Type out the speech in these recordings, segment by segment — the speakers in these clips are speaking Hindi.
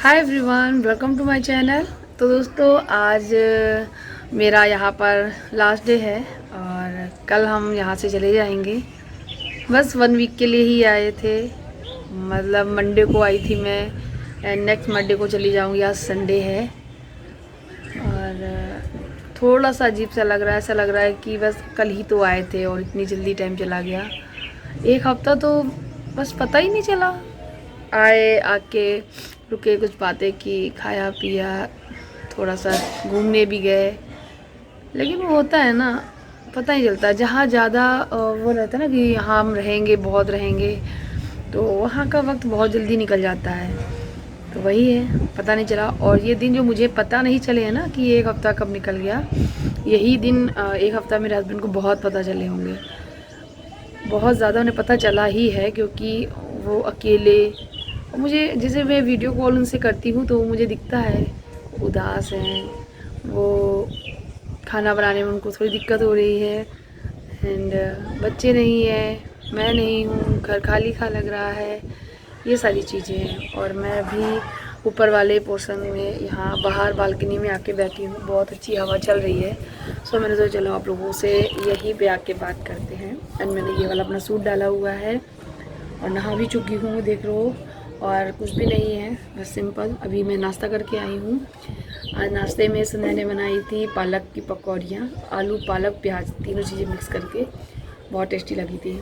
Hi everyone, welcome to my channel. तो दोस्तों, आज मेरा यहाँ पर लास्ट डे है और कल हम यहाँ से चले जाएंगे। बस 1 वीक के लिए ही आए थे। मतलब मंडे को आई थी मैं एंड नेक्स्ट मंडे को चली जाऊँगी। आज संडे है और थोड़ा सा अजीब सा लग रहा है। ऐसा लग रहा है कि बस कल ही तो आए थे और इतनी जल्दी टाइम चला गया। एक हफ्ता तो बस पता ही नहीं चला। आए, आके रुके, कुछ बातें की, खाया पिया, थोड़ा सा घूमने भी गए। लेकिन वो होता है ना, पता नहीं चलता। जहाँ ज़्यादा वो रहता है ना कि यहाँ हम रहेंगे, बहुत रहेंगे, तो वहाँ का वक्त बहुत जल्दी निकल जाता है। तो वही है, पता नहीं चला। और ये दिन जो मुझे पता नहीं चले हैं ना कि ये एक हफ़्ता कब निकल गया, यही दिन एक हफ़्ता मेरे हस्बैंड को बहुत पता चले होंगे। बहुत ज़्यादा उन्हें पता चला ही है, क्योंकि वो अकेले, मुझे जैसे मैं वीडियो कॉल उनसे करती हूँ तो मुझे दिखता है उदास हैं वो। खाना बनाने में उनको थोड़ी दिक्कत हो रही है एंड बच्चे नहीं हैं, मैं नहीं हूँ, घर खाली खा लग रहा है, ये सारी चीज़ें हैं। और मैं भी ऊपर वाले पोर्शन में यहाँ बाहर बालकनी में आके बैठी हूँ। बहुत अच्छी हवा चल रही है। सो मैंने सोचा चलो आप लोगों से यहीं पे आके बात करते हैं। एंड मैंने ये वाला अपना सूट डाला हुआ है और नहा भी चुकी हूँ, देख लो। और कुछ भी नहीं है, बस सिंपल। अभी मैं नाश्ता करके आई हूँ। आज नाश्ते में संध्या ने बनाई थी पालक की पकौड़ियाँ, आलू पालक प्याज तीनों चीज़ें मिक्स करके, बहुत टेस्टी लगी थी।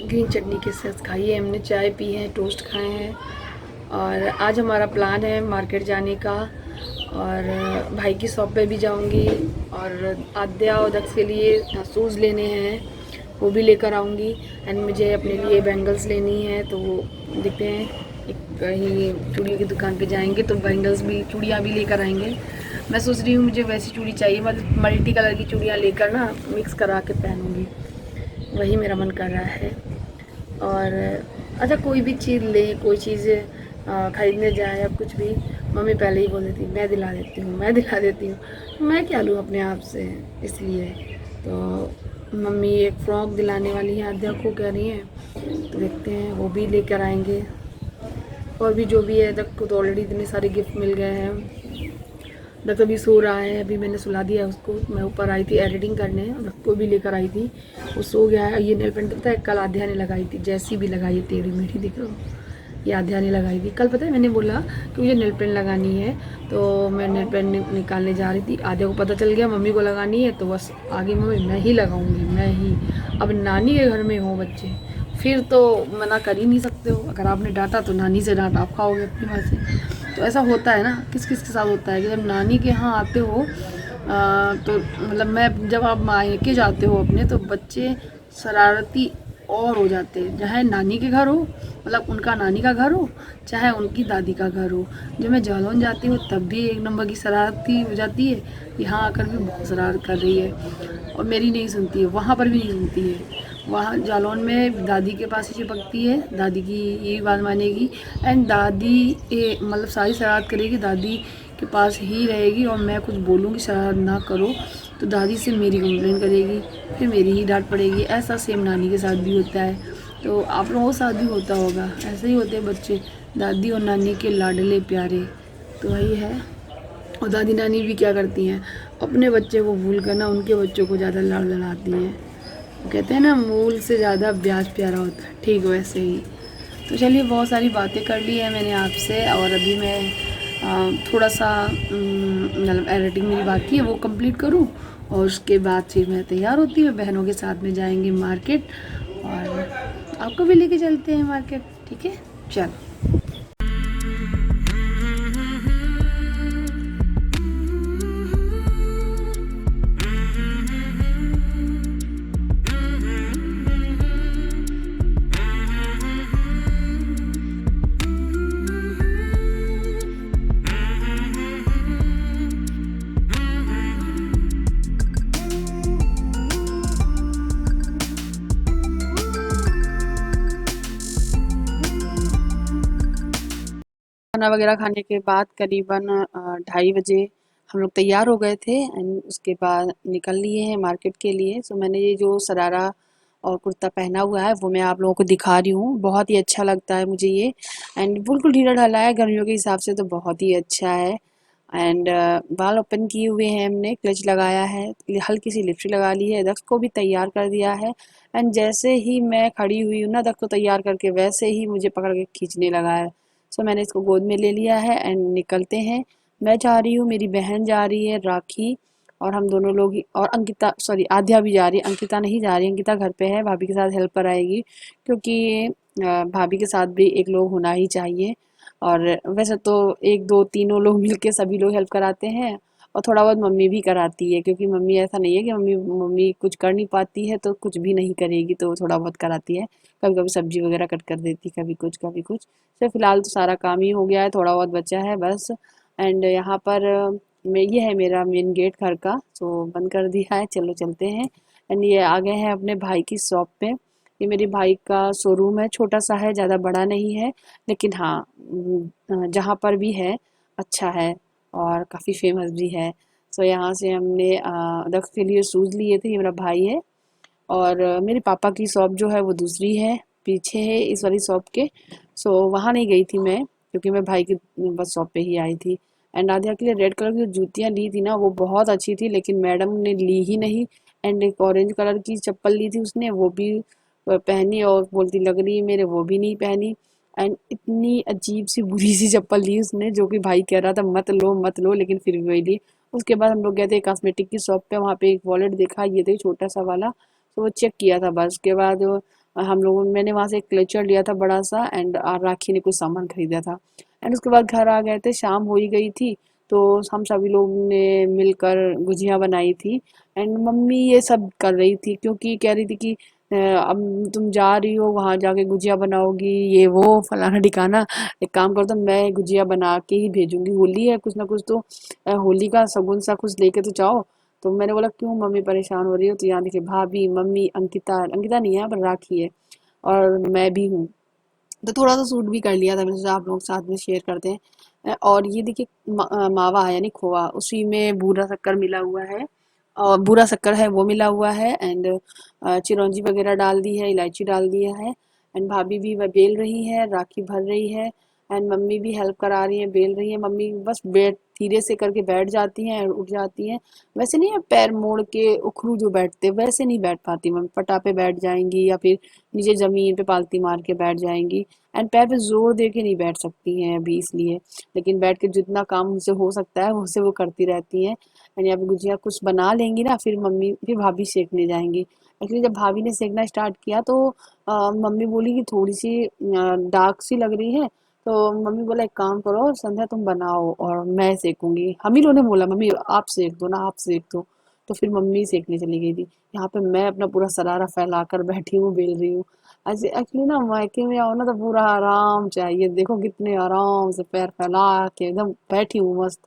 ग्रीन चटनी के साथ खाई है हमने, चाय पी है, टोस्ट खाए हैं। और आज हमारा प्लान है मार्केट जाने का और भाई की शॉप पे भी जाऊंगी और आद्या और दक्ष के लिए शूज़ लेने हैं, वो भी लेकर आऊँगी। एंड मुझे अपने लिए बैंगल्स लेनी है, तो वो देखते हैं एक कहीं चूड़ियों की दुकान पे जाएंगे तो बैंगल्स भी, चूड़ियाँ भी लेकर आएंगे। मैं सोच रही हूँ मुझे वैसी चूड़ी चाहिए, मतलब मल्टी कलर की चूड़ियाँ लेकर ना मिक्स करा के पहनूँगी, वही मेरा मन कर रहा है। और अच्छा, कोई भी चीज़ ले, कोई चीज़ खरीदने जाए या कुछ भी, मम्मी पहले ही बोल देती मैं दिला देती हूँ, मैं दिला देती हूँ। मैं क्या लूँ अपने आप से, इसलिए तो मम्मी एक फ़्रॉक दिलाने वाली है, आद्या को कह रही हैं, तो देखते हैं वो भी लेकर आएंगे। और भी जो भी है, तक को तो ऑलरेडी इतने सारे गिफ्ट मिल गए हैं। दत्त अभी सो रहा है, अभी मैंने सुला दिया उसको। मैं ऊपर आई थी एडिटिंग करने, दत्त को भी लेकर आई थी, वो सो गया है। ये नेल पेंट पता है कल आध्या ने लगाई थी, जैसी भी लगाई है, टेढ़ी मेढ़ी दिख रहा हो, ये आध्या ने लगाई थी कल। पता है मैंने बोला कि मुझे नेल पेंट लगानी है, तो मैं नेल पेंट निकालने जा रही थी, आध्या को पता चल गया मम्मी को लगानी है, तो बस आगे मम्मी मैं ही लगाऊंगी, मैं ही। अब नानी के घर में हो बच्चे, फिर तो मना कर ही नहीं सकते हो। अगर आपने डांटा तो नानी से डांट आप खाओगे अपनी बात से। तो ऐसा होता है ना, किस किस के साथ होता है कि जब नानी के यहाँ आते हो तो मतलब मैं, जब आप मायके जाते हो अपने, तो बच्चे शरारती और हो जाते हैं। चाहे नानी के घर हो, मतलब उनका नानी का घर हो, चाहे उनकी दादी का घर हो। जब मैं जालौन जाती हूँ तब भी एक नंबर की शरारती हो जाती है, यहाँ आकर भी बहुत शरारत कर रही है और मेरी नहीं सुनती है, वहाँ पर भी नहीं सुनती है। वहाँ जालौन में दादी के पास ही चिपकती है, दादी की यही बात मानेगी। एंड दादी मतलब सारी शरारत करेगी, दादी के पास ही रहेगी। और मैं कुछ बोलूँगी शरारत ना करो तो दादी से मेरी कंप्लेन करेगी, फिर मेरी ही डांट पड़ेगी। ऐसा सेम नानी के साथ भी होता है। तो आप लोगों के साथ भी होता होगा, ऐसे ही होते हैं बच्चे, दादी और नानी के लाडले प्यारे। तो वही है। और दादी नानी भी क्या करती हैं, अपने बच्चे को भूल कर ना उनके बच्चों को ज़्यादा लाड़ लड़ाती हैं। कहते हैं ना, मूल से ज़्यादा ब्याज प्यारा होता है, ठीक वैसे ही। तो चलिए, बहुत सारी बातें कर ली है मैंने आपसे और अभी मैं थोड़ा सा मतलब एडिटिंग मेरी बाकी है, वो कंप्लीट करूँ और उसके बाद फिर मैं तैयार होती हूँ। बहनों के साथ में जाएंगे मार्केट और आपको भी लेके चलते हैं मार्केट, ठीक है? चलो। खाना वगैरह खाने के बाद करीबन 2:30 बजे हम लोग तैयार हो गए थे एंड उसके बाद निकल लिए हैं मार्केट के लिए। सो मैंने ये जो शरारा और कुर्ता पहना हुआ है, वो मैं आप लोगों को दिखा रही हूँ। बहुत ही अच्छा लगता है मुझे ये, एंड बिल्कुल ढीला ढाला है, गर्मियों के हिसाब से तो बहुत ही अच्छा है। एंड बाल ओपन किए हुए हैं हमने, क्लच लगाया है, हल्की सी लिपस्टिक लगा ली है, दक्ष को भी तैयार कर दिया है। एंड जैसे ही मैं खड़ी हुई हूँ ना दक्ष को तैयार करके, वैसे ही मुझे पकड़ के खींचने लगा है। सो मैंने इसको गोद में ले लिया है एंड निकलते हैं। मैं जा रही हूँ, मेरी बहन जा रही है राखी, और हम दोनों लोग और अंकिता, सॉरी आध्या भी जा रही है, अंकिता नहीं जा रही। अंकिता घर पे है, भाभी के साथ हेल्प पर आएगी, क्योंकि भाभी के साथ भी एक लोग होना ही चाहिए। और वैसे तो एक दो तीनों लोग मिलके सभी लोग हेल्प कराते हैं, और थोड़ा बहुत मम्मी भी कराती है, क्योंकि मम्मी ऐसा नहीं है कि मम्मी मम्मी कुछ कर नहीं पाती है तो कुछ भी नहीं करेगी, तो थोड़ा बहुत कराती है। कभी कभी सब्जी वगैरह कट कर देती, कभी कुछ कभी कुछ। तो फिलहाल तो सारा काम ही हो गया है, थोड़ा बहुत बचा है बस। एंड यहाँ पर मैं, ये है मेरा मेन गेट घर का, तो बंद कर दिया है, चलो चलते हैं। एंड ये आ गए हैं अपने भाई की शॉप पे। ये मेरे भाई का शोरूम है, छोटा सा है, ज़्यादा बड़ा नहीं है, लेकिन हाँ जहाँ पर भी है अच्छा है, और काफ़ी फेमस भी है। सो यहाँ से हमने दक्ष के लिए शूज़ लिए थे, ये मेरा भाई है। और मेरे पापा की शॉप जो है वो दूसरी है, पीछे है इस वाली शॉप के। सो वहाँ नहीं गई थी मैं, क्योंकि मैं भाई की बस शॉप पे ही आई थी। एंड आध्या के लिए रेड कलर की जो जूतियाँ ली थी ना, वो बहुत अच्छी थी, लेकिन मैडम ने ली ही नहीं। एंड एक ऑरेंज कलर की चप्पल ली थी उसने, वो भी पहनी, और बोलती लग रही है मेरे, वो भी नहीं पहनी। एंड इतनी अजीब सी बुरी सी चप्पल ली उसने, जो कि भाई कह रहा था मत लो मत लो, लेकिन फिर भी वही ली। उसके बाद हम लोग गए थे कॉस्मेटिक की शॉप पे, वहाँ पे एक वॉलेट देखा, ये थे छोटा सा वाला, तो वो चेक किया था बस। उसके बाद हम लोगों, मैंने वहाँ से एक क्लेचर लिया था बड़ा सा, एंड राखी ने कुछ सामान खरीदा था। एंड उसके बाद घर आ गए थे, शाम हो ही गई थी, तो हम सभी लोग ने मिलकर गुजिया बनाई थी। एंड मम्मी ये सब कर रही थी, क्योंकि कह रही थी कि अब तुम जा रही हो वहाँ जाके गुजिया बनाओगी, ये वो फलाना ठिकाना, एक काम करो तो मैं गुजिया बना के ही भेजूंगी, होली है कुछ ना कुछ तो होली का सगुन सा कुछ लेके तो जाओ। तो मैंने बोला क्यों मम्मी परेशान हो रही हो, तो यहाँ देखिए भाभी, मम्मी, अंकिता, अंकिता नहीं है यहाँ पर, राखी है, और मैं भी हूँ। तो थोड़ा सा सूट भी कर लिया था, मैंने सोचा आप लोग साथ में शेयर करते हैं। और ये देखिए मावा है, यानी खोआ, उसी में बूरा शक्कर मिला हुआ है, और बूरा शक्कर है वो मिला हुआ है। एंड चिरौंजी वगैरह डाल दी है, इलायची डाल दिया है। एंड भाभी भी वह बेल रही है, राखी भर रही है। एंड मम्मी भी हेल्प करा रही है, बेल रही है। मम्मी बस बैठ, धीरे से करके बैठ जाती हैं और उठ जाती हैं। वैसे नहीं है, पैर मोड़ के उखरू जो बैठते, वैसे नहीं बैठ पाती मम्मी, पटापे बैठ जाएंगी, या फिर नीचे ज़मीन पे पालती मार के बैठ जाएंगी। एंड पैर पे ज़ोर दे के नहीं बैठ सकती हैं अभी, इसलिए। लेकिन बैठ के जितना काम उनसे हो सकता है उसे वो करती रहती हैं। एंड यहाँ पे गुजिया कुछ बना लेंगी ना, फिर मम्मी, फिर भाभी सेकने जाएंगी। एक्चुअली जब भाभी ने सेकना स्टार्ट किया तो मम्मी बोली कि थोड़ी सी डार्क सी लग रही है, तो मम्मी बोला एक काम करो संध्या, तुम बनाओ और मैं सेकूंगी। हम ही लोगों ने बोला मम्मी आप सेक दो ना, आप सेक दो। तो फिर मम्मी सेकने चली गई थी। यहाँ पे मैं अपना पूरा सरारा फैलाकर बैठी हूँ, बेल रही हूँ। ऐसे एक्चुअली ना मायके में आओ ना तो पूरा आराम चाहिए, देखो कितने आराम से पैर फैला के एकदम बैठी हूँ मस्त।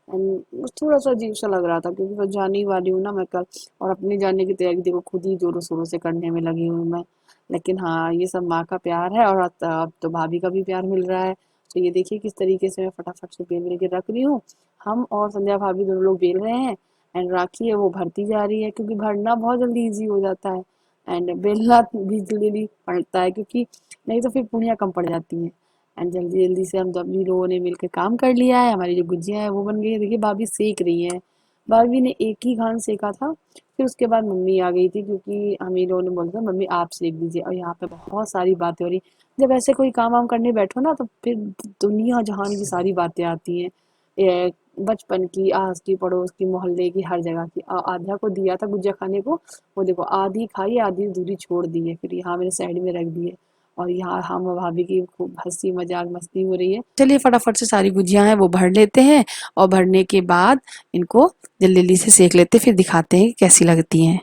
एंड थोड़ा सा अजीब सा लग रहा था, क्योंकि बस जाने ही वाली हूँ ना मैं कल, और अपनी जाने की तैयारी देखो खुद ही जोरों शोरों से करने में लगी हूँ मैं। लेकिन हाँ, ये सब माँ का प्यार है, और अब तो भाभी का भी प्यार मिल रहा है। तो ये देखिए किस तरीके से मैं फटाफट से बेल बेल के रख रही हूँ। हम और संध्या भाभी दोनों लोग बेल रहे हैं, एंड राखी है वो भरती जा रही है, क्योंकि भरना बहुत जल्दी ईजी हो जाता है, एंड बेलना भी जल्दी पड़ता है, क्योंकि नहीं तो फिर पूड़ियाँ कम पड़ जाती हैं। एंड जल्दी जल्दी से हम सभी लोगों ने मिलकर काम कर लिया है, हमारी जो गुजिया है वो बन गई है। देखिए भाभी सेक रही है, भाभी ने एक ही घान सेका था, फिर उसके बाद मम्मी आ गई थी, क्योंकि हम ही लोगों ने बोला था मम्मी आप सेक दीजिए। और यहाँ पे बहुत सारी बातें हो रही, जब ऐसे कोई काम वाम करने बैठो ना, तो फिर दुनिया जहान की सारी बातें आती हैं, बचपन की, आस की, पड़ोस की, मोहल्ले की, हर जगह की। आध्या को दिया था गुजिया खाने को, वो देखो आधी खाई, आधी दूरी छोड़ दी है, फिर यहाँ मेरे साइड में रख दी है। और यहाँ हम और भाभी की खूब हंसी मजाक मस्ती हो रही है। चलिए फटाफट से सारी गुजिया हैं वो भर लेते हैं, और भरने के बाद इनको जल्दी जल्दी से सेक लेते हैं, फिर दिखाते हैं कि कैसी लगती हैं।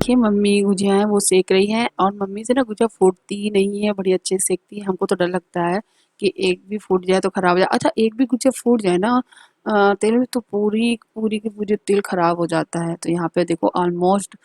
देखिए मम्मी गुजिया है वो सेक रही हैं, और मम्मी से ना गुजिया फूटती ही नहीं है, बड़ी अच्छे से सेकती है। हमको तो डर लगता है कि एक भी फूट जाए तो खराब हो जाए। अच्छा, एक भी गुजिया फूट जाए ना तेल में, तो पूरी पूरी की पूरी तेल खराब हो जाता है। तो यहाँ पे देखो ऑलमोस्ट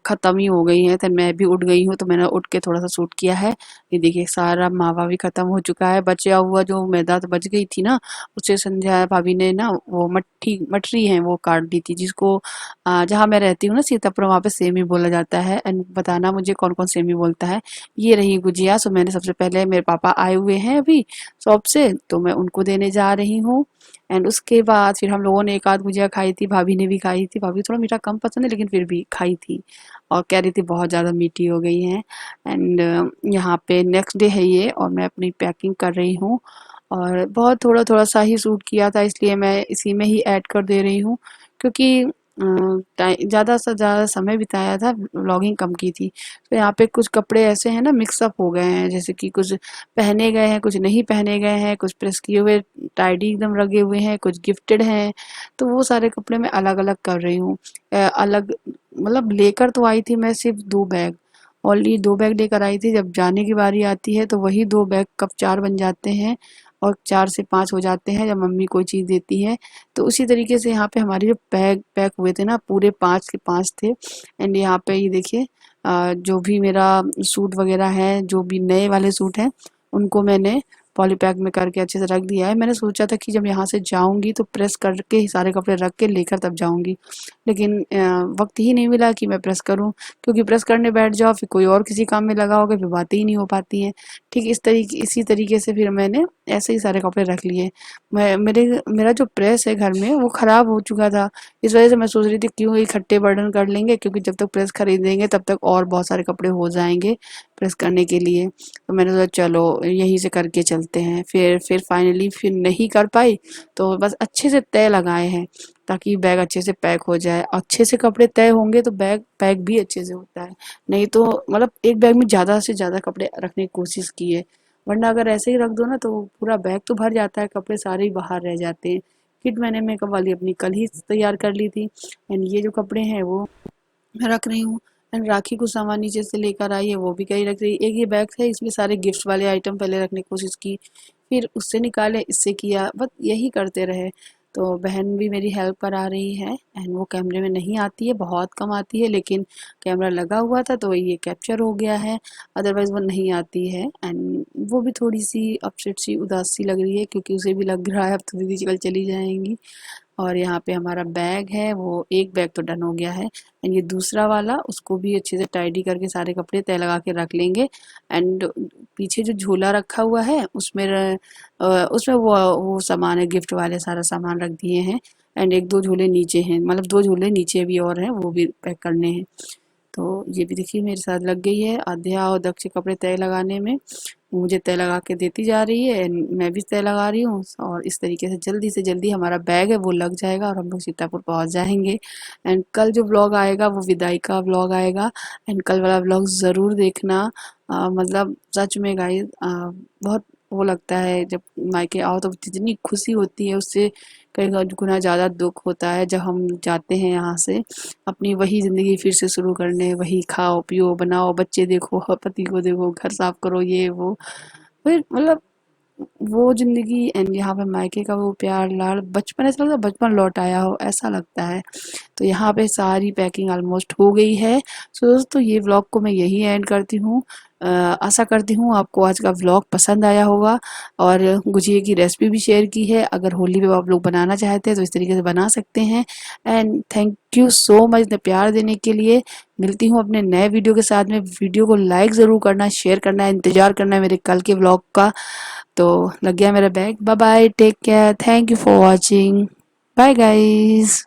खत्म ही हो गई है। तो मैं भी उठ गई हूँ, तो मैंने उठ के थोड़ा सा सूट किया है। ये देखिए सारा मावा भी खत्म हो चुका है। बचा हुआ जो मैदा तो बच गई थी ना, उसे संध्या भाभी ने ना वो मट्ठी मटरी है वो काट दी थी, जिसको जहाँ मैं रहती हूँ ना सीतापुर, वहाँ पे सेमी बोला जाता है। एंड बताना मुझे कौन कौन सेमी बोलता है। ये रही गुजिया। सो मैंने सबसे पहले, मेरे पापा आए हुए हैं अभी शॉप से, तो मैं उनको देने जा रही हूँ। एंड उसके बाद फिर हम लोगों ने एक आध गुजिया खाई थी, भाभी ने भी खाई थी। भाभी को थोड़ा मीठा कम पसंद है, लेकिन फिर भी खाई थी और कह रही थी बहुत ज़्यादा मीठी हो गई है। एंड यहाँ पे नेक्स्ट डे है ये, और मैं अपनी पैकिंग कर रही हूँ। और बहुत थोड़ा थोड़ा सा ही सूट किया था, इसलिए मैं इसी में ही ऐड कर दे रही हूँ, क्योंकि ज़्यादा से ज़्यादा समय बिताया था, व्लॉगिंग कम की थी। तो यहाँ पे कुछ कपड़े ऐसे हैं ना, मिक्सअप हो गए हैं, जैसे कि कुछ पहने गए हैं, कुछ नहीं पहने गए हैं, कुछ प्रेस किए हुए टाइडी एकदम लगे हुए हैं, कुछ गिफ्टेड हैं। तो वो सारे कपड़े मैं अलग अलग कर रही हूँ। अलग मतलब लेकर तो आई थी मैं सिर्फ 2 बैग, ओनली 2 बैग लेकर आई थी। जब जाने की बारी आती है तो वही 2 बैग कब 4 बन जाते हैं, और 4 से 5 हो जाते हैं जब मम्मी कोई चीज़ देती है। तो उसी तरीके से यहाँ पे हमारे जो बैग पैक हुए थे ना, पूरे 5 के 5 थे। एंड यहाँ पे ये देखिए जो भी मेरा सूट वगैरह है, जो भी नए वाले सूट हैं, उनको मैंने पॉली पैक में करके अच्छे से रख दिया है। मैंने सोचा था कि जब यहाँ से जाऊँगी तो प्रेस करके ही सारे कपड़े रख के लेकर तब जाऊँगी, लेकिन वक़्त ही नहीं मिला कि मैं प्रेस करूँ, क्योंकि प्रेस करने बैठ जाओ फिर कोई और किसी काम में लगा होगा, फिर बातें ही नहीं हो पाती हैं। ठीक इसी तरीके से फिर मैंने ऐसे ही सारे कपड़े रख लिए। मेरा जो प्रेस है घर में वो ख़राब हो चुका था, इस वजह से मैं सोच रही थी क्यों इकट्ठे बर्डन कर लेंगे, क्योंकि जब तक प्रेस खरीदेंगे तब तक और बहुत सारे कपड़े हो जाएँगे प्रेस करने के लिए। तो मैंने सोचा चलो यहीं से करके चलते हैं। फिर फाइनली फिर नहीं कर पाई, तो बस अच्छे से तय लगाए हैं ताकि बैग अच्छे से पैक हो जाए। अच्छे से कपड़े तय होंगे तो बैग पैक भी अच्छे से होता है। नहीं तो मतलब एक बैग में ज़्यादा से ज़्यादा कपड़े रखने की कोशिश की है, वरना अगर ऐसे ही रख दो ना तो पूरा बैग तो भर जाता है, कपड़े सारे ही बाहर रह जाते हैं। किट मैंने मेकअप वाली अपनी कल ही तैयार कर ली थी। एंड ये जो कपड़े हैं वो मैं रख रही हूँ। एंड राखी को सामान नीचे से लेकर आई है, वो भी कहीं रख रही। एक ये बैग है, इसमें सारे गिफ्ट वाले आइटम पहले रखने की कोशिश की, फिर उससे निकाले, इससे किया, बस यही करते रहे। तो बहन भी मेरी हेल्प करा रही है। एंड वो कैमरे में नहीं आती है, बहुत कम आती है, लेकिन कैमरा लगा हुआ था तो ये कैप्चर हो गया है, अदरवाइज वो नहीं आती है। एंड वो भी थोड़ी सी अपसेट सी, उदास सी लग रही है, क्योंकि उसे भी लग रहा है अब तो दीदी कल चली जाएंगी। और यहाँ पे हमारा बैग है, वो एक बैग तो डन हो गया है। एंड ये दूसरा वाला, उसको भी अच्छे से टाइडी करके सारे कपड़े तय लगा के रख लेंगे। एंड पीछे जो झोला रखा हुआ है उसमें वो सामान है, गिफ्ट वाले सारा सामान रख दिए हैं। एंड एक दो झोले नीचे हैं, मतलब 2 झोले नीचे भी और हैं, वो भी पैक करने हैं। तो ये भी देखिए मेरे साथ लग गई है आध्या और दक्ष कपड़े तय लगाने में। मुझे तय लगा के देती जा रही है, मैं भी तय लगा रही हूँ, और इस तरीके से जल्दी हमारा बैग है वो लग जाएगा और हम लोग सीतापुर पहुँच जाएंगे। एंड कल जो व्लॉग आएगा वो विदाई का व्लॉग आएगा। एंड कल वाला व्लॉग ज़रूर देखना। मतलब सच में गाइस बहुत वो लगता है जब मायके आओ तो जितनी खुशी होती है उससे कई गुना ज़्यादा दुख होता है जब हम जाते हैं यहाँ से अपनी वही ज़िंदगी फिर से शुरू करने। वही खाओ पियो बनाओ, बच्चे देखो, पति को देखो, घर साफ करो, ये वो, फिर मतलब वो ज़िंदगी। एंड यहाँ पे मायके का वो प्यार लाड़, बचपन ऐसा लगता है बचपन लौट आया हो ऐसा लगता है। तो यहाँ पे सारी पैकिंग ऑलमोस्ट हो गई है। सो दोस्तों ये व्लॉग को मैं यही एंड करती हूँ। आशा करती हूँ आपको आज का व्लॉग पसंद आया होगा, और गुजिया की रेसिपी भी शेयर की है। अगर होली पे आप लोग बनाना चाहते हैं तो इस तरीके से बना सकते हैं। And thank you so much इतना प्यार देने के लिए। मिलती हूँ अपने नए वीडियो के साथ में। वीडियो को लाइक ज़रूर करना, शेयर करना है, इंतज़ार करना है मेरे कल के व्लॉग का। तो लग गया मेरा bag. Bye bye, take care, thank you for watching, bye guys.